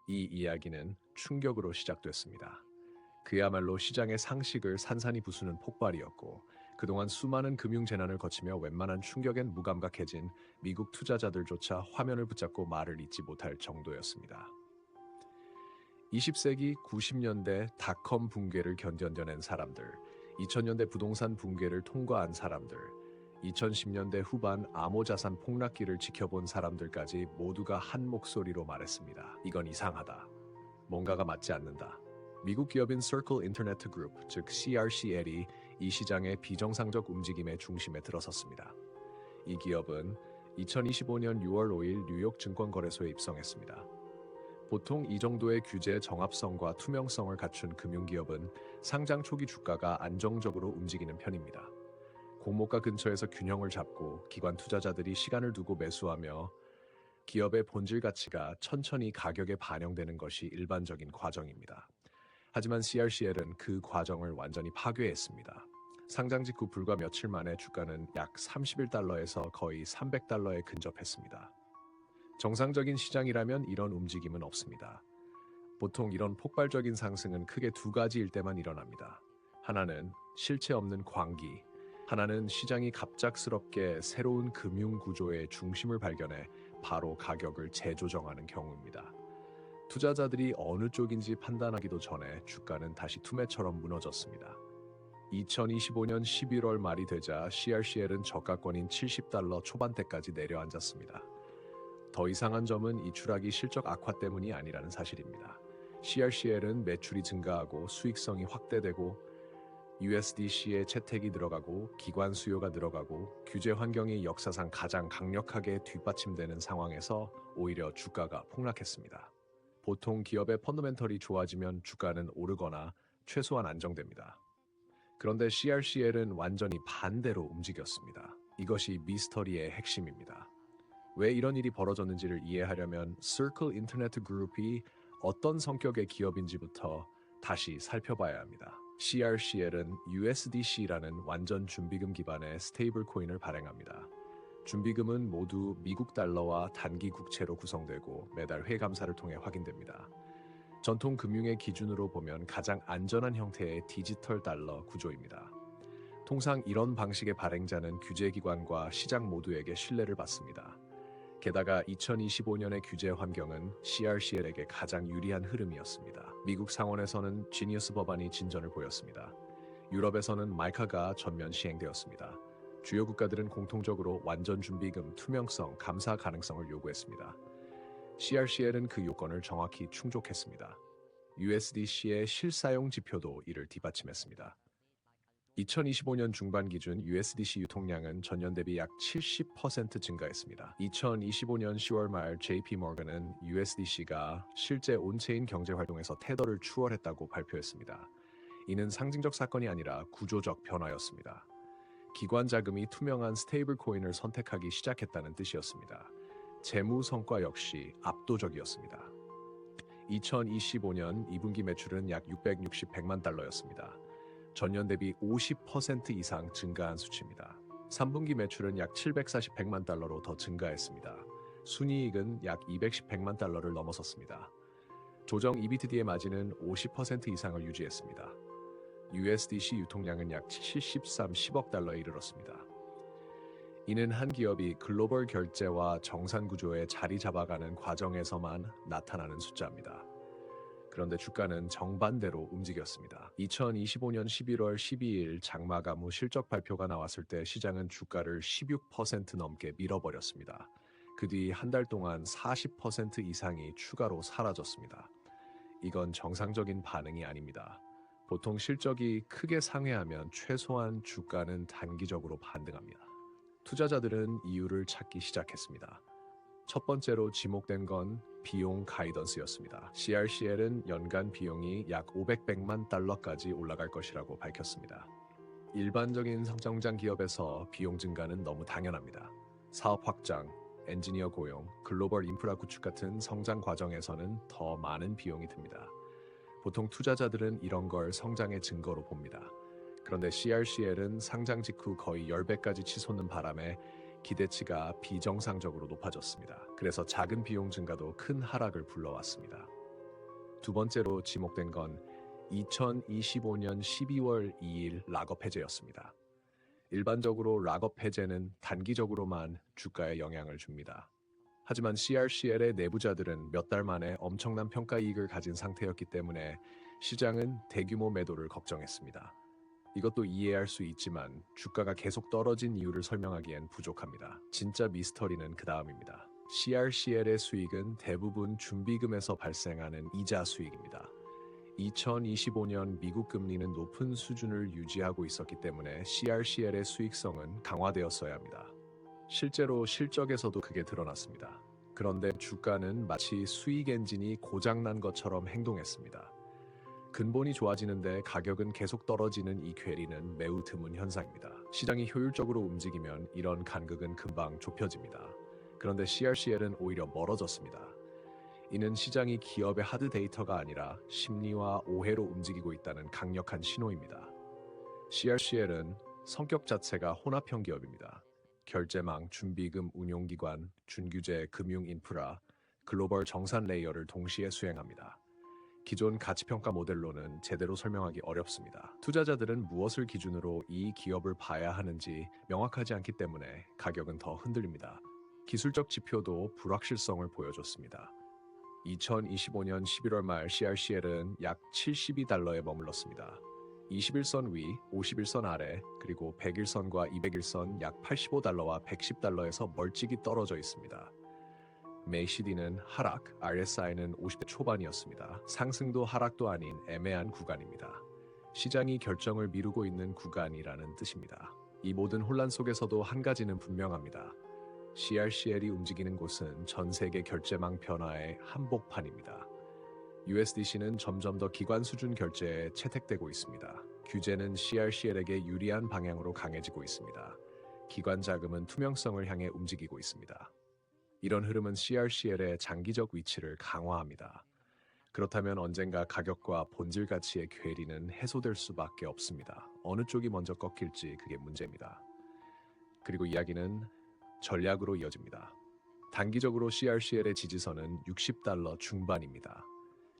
이 이야기는 충격으로 시작됐습니다. 그야말로 시장의 상식을 산산이 부수는 폭발이었고, 그동안 수많은 금융 재난을 거치며 웬만한 충격엔 무감각해진 미국 투자자들조차 화면을 붙잡고 말을 잇지 못할 정도였습니다. 20세기 90년대 닷컴 붕괴를 견뎌낸 사람들, 2000년대 부동산 붕괴를 통과한 사람들, 2010년대 후반 암호자산 폭락기를 지켜본 사람들까지 모두가 한 목소리로 말했습니다. 이건 이상하다. 뭔가가 맞지 않는다. 미국 기업인 Circle Internet Group, 즉 CRCL이 이 시장의 비정상적 움직임의 중심에 들어섰습니다. 이 기업은 2025년 6월 5일 뉴욕 증권거래소에 입성했습니다. 보통 이 정도의 규제 정합성과 투명성을 갖춘 금융기업은 상장 초기 주가가 안정적으로 움직이는 편입니다. 공모가 근처에서 균형을 잡고 기관 투자자들이 시간을 두고 매수하며 기업의 본질 가치가 천천히 가격에 반영되는 것이 일반적인 과정입니다. 하지만 CRCL은 그 과정을 완전히 파괴했습니다. 상장 직후 불과 며칠 만에 주가는 약 31달러에서 거의 300달러에 근접했습니다. 정상적인 시장이라면 이런 움직임은 없습니다. 보통 이런 폭발적인 상승은 크게 두 가지일 때만 일어납니다. 하나는 실체 없는 광기, 하나는 시장이 갑작스럽게 새로운 금융 구조의 중심을 발견해 바로 가격을 재조정하는 경우입니다. 투자자들이 어느 쪽인지 판단하기도 전에 주가는 다시 투매처럼 무너졌습니다. 2025년 11월 말이 되자 CRCL은 저가권인 70달러 초반대까지 내려앉았습니다. 더 이상한 점은 이 추락이 실적 악화 때문이 아니라는 사실입니다. CRCL은 매출이 증가하고 수익성이 확대되고 USDC의 채택이 늘어가고 기관 수요가 늘어가고 규제 환경이 역사상 가장 강력하게 뒷받침되는 상황에서 오히려 주가가 폭락했습니다. 보통 기업의 펀더멘털이 좋아지면 주가는 오르거나 최소한 안정됩니다. 그런데 CRCL은 완전히 반대로 움직였습니다. 이것이 미스터리의 핵심입니다. 왜 이런 일이 벌어졌는지를 이해하려면 Circle Internet Group이 어떤 성격의 기업인지부터 다시 살펴봐야 합니다. CRCL은 USDC라는 완전 준비금 기반의 스테이블 코인을 발행합니다. 준비금은 모두 미국 달러와 단기 국채로 구성되고 매달 회감사를 통해 확인됩니다. 전통 금융의 기준으로 보면 가장 안전한 형태의 디지털 달러 구조입니다. 통상 이런 방식의 발행자는 규제기관과 시장 모두에게 신뢰를 받습니다. 게다가 2025년의 규제 환경은 CRCL에게 가장 유리한 흐름이었습니다. 미국 상원에서는 지니어스 법안이 진전을 보였습니다. 유럽에서는 마이카가 전면 시행되었습니다. 주요 국가들은 공통적으로 완전 준비금, 투명성, 감사 가능성을 요구했습니다. CRCL은 그 요건을 정확히 충족했습니다. USDC의 실사용 지표도 이를 뒷받침했습니다. 2025년 중반 기준 USDC 유통량은 전년 대비 약 70% 증가했습니다. 2025년 10월 말 JP모건은 USDC가 실제 온체인 경제 활동에서 테더를 추월했다고 발표했습니다. 이는 상징적 사건이 아니라 구조적 변화였습니다. 기관 자금이 투명한 스테이블 코인을 선택하기 시작했다는 뜻이었습니다. 재무 성과 역시 압도적이었습니다. 2025년 2분기 매출은 약 660만 달러였습니다. 전년 대비 50% 이상 증가한 수치입니다. 3분기 매출은 약 740만 달러로 더 증가했습니다. 순이익은 약 210만 달러를 넘어섰습니다. 조정 EBITDA의 마진은 50% 이상을 유지했습니다. USDC 유통량은 약 10억 달러에 이르렀습니다. 이는 한 기업이 글로벌 결제와 정산 구조에 자리 잡아가는 과정에서만 나타나는 숫자입니다. 그런데 주가는 정반대로 움직였습니다. 2025년 11월 12일 장마감 후 실적 발표가 나왔을 때 시장은 주가를 16% 넘게 밀어버렸습니다. 그 뒤 한 달 동안 40% 이상이 추가로 사라졌습니다. 이건 정상적인 반응이 아닙니다. 보통 실적이 크게 상회하면 최소한 주가는 단기적으로 반등합니다. 투자자들은 이유를 찾기 시작했습니다. 첫 번째로 지목된 건 비용 가이던스였습니다. CRCL은 연간 비용이 약 500만 달러까지 올라갈 것이라고 밝혔습니다. 일반적인 성장 기업에서 비용 증가는 너무 당연합니다. 사업 확장, 엔지니어 고용, 글로벌 인프라 구축 같은 성장 과정에서는 더 많은 비용이 듭니다. 보통 투자자들은 이런 걸 성장의 증거로 봅니다. 그런데 CRCL은 상장 직후 거의 10배까지 치솟는 바람에 기대치가 비정상적으로 높아졌습니다. 그래서 작은 비용 증가도 큰 하락을 불러왔습니다. 두 번째로 지목된 건 2025년 12월 2일 락업 해제였습니다. 일반적으로 락업 해제는 단기적으로만 주가에 영향을 줍니다. 하지만 CRCL의 내부자들은 몇 달 만에 엄청난 평가 이익을 가진 상태였기 때문에 시장은 대규모 매도를 걱정했습니다. 이것도 이해할 수 있지만 주가가 계속 떨어진 이유를 설명하기엔 부족합니다. 진짜 미스터리는 그 다음입니다. CRCL의 수익은 대부분 준비금에서 발생하는 이자 수익입니다. 2025년 미국 금리는 높은 수준을 유지하고 있었기 때문에 CRCL의 수익성은 강화되었어야 합니다. 실제로 실적에서도 그게 드러났습니다. 그런데 주가는 마치 수익 엔진이 고장난 것처럼 행동했습니다. 근본이 좋아지는데 가격은 계속 떨어지는 이 괴리는 매우 드문 현상입니다. 시장이 효율적으로 움직이면 이런 간극은 금방 좁혀집니다. 그런데 CRCL은 오히려 멀어졌습니다. 이는 시장이 기업의 하드 데이터가 아니라 심리와 오해로 움직이고 있다는 강력한 신호입니다. CRCL은 성격 자체가 혼합형 기업입니다. 결제망, 준비금, 운용기관, 준규제, 금융인프라, 글로벌 정산 레이어를 동시에 수행합니다. 기존 가치평가 모델로는 제대로 설명하기 어렵습니다. 투자자들은 무엇을 기준으로 이 기업을 봐야 하는지 명확하지 않기 때문에 가격은 더 흔들립니다. 기술적 지표도 불확실성을 보여줬습니다. 2025년 11월 말 CRCL은 약 72달러에 머물렀습니다. 21선 위, 51선 아래, 그리고 100일선과 200일선 약 85달러와 110달러에서 멀찍이 떨어져 있습니다. 메이시디는 하락, RSI는 50대 초반이었습니다. 상승도 하락도 아닌 애매한 구간입니다. 시장이 결정을 미루고 있는 구간이라는 뜻입니다. 이 모든 혼란 속에서도 한 가지는 분명합니다. CRCL이 움직이는 곳은 전 세계 결제망 변화의 한복판입니다. USDC는 점점 더 기관 수준 결제에 채택되고 있습니다. 규제는 CRCL에게 유리한 방향으로 강해지고 있습니다. 기관 자금은 투명성을 향해 움직이고 있습니다. 이런 흐름은 CRCL의 장기적 위치를 강화합니다. 그렇다면 언젠가 가격과 본질 가치의 괴리는 해소될 수밖에 없습니다. 어느 쪽이 먼저 꺾일지 그게 문제입니다. 그리고 이야기는 전략으로 이어집니다. 단기적으로 CRCL의 지지선은 60달러 중반입니다.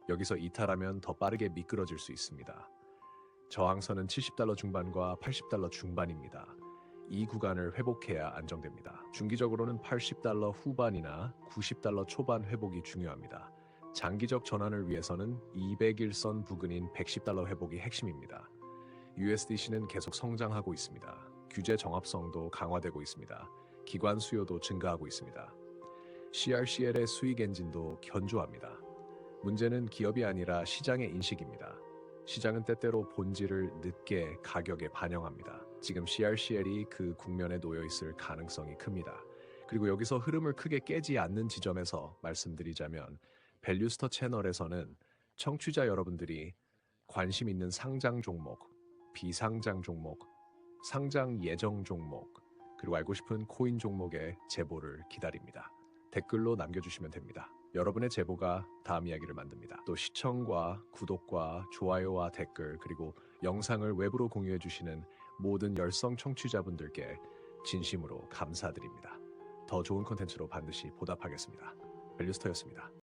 여기서 이탈하면 더 빠르게 미끄러질 수 있습니다. 저항선은 70달러 중반과 80달러 중반입니다. 이 구간을 회복해야 안정됩니다. 중기적으로는 80달러 후반이나 90달러 초반 회복이 중요합니다. 장기적 전환을 위해서는 200일선 부근인 110달러 회복이 핵심입니다. USDC는 계속 성장하고 있습니다. 규제 정합성도 강화되고 있습니다. 기관 수요도 증가하고 있습니다. CRCL의 수익 엔진도 견조합니다. 문제는 기업이 아니라 시장의 인식입니다. 시장은 때때로 본질을 늦게 가격에 반영합니다. 지금 CRCL이 그 국면에 놓여 있을 가능성이 큽니다. 그리고 여기서 흐름을 크게 깨지 않는 지점에서 말씀드리자면 밸류스터 채널에서는 청취자 여러분들이 관심 있는 상장 종목, 비상장 종목, 상장 예정 종목, 그리고 알고 싶은 코인 종목의 제보를 기다립니다. 댓글로 남겨주시면 됩니다. 여러분의 제보가 다음 이야기를 만듭니다. 또 시청과 구독과 좋아요와 댓글 그리고 영상을 외부로 공유해 주시는 모든 열성 청취자분들께 진심으로 감사드립니다. 더 좋은 콘텐츠로 반드시 보답하겠습니다. 밸류스터였습니다.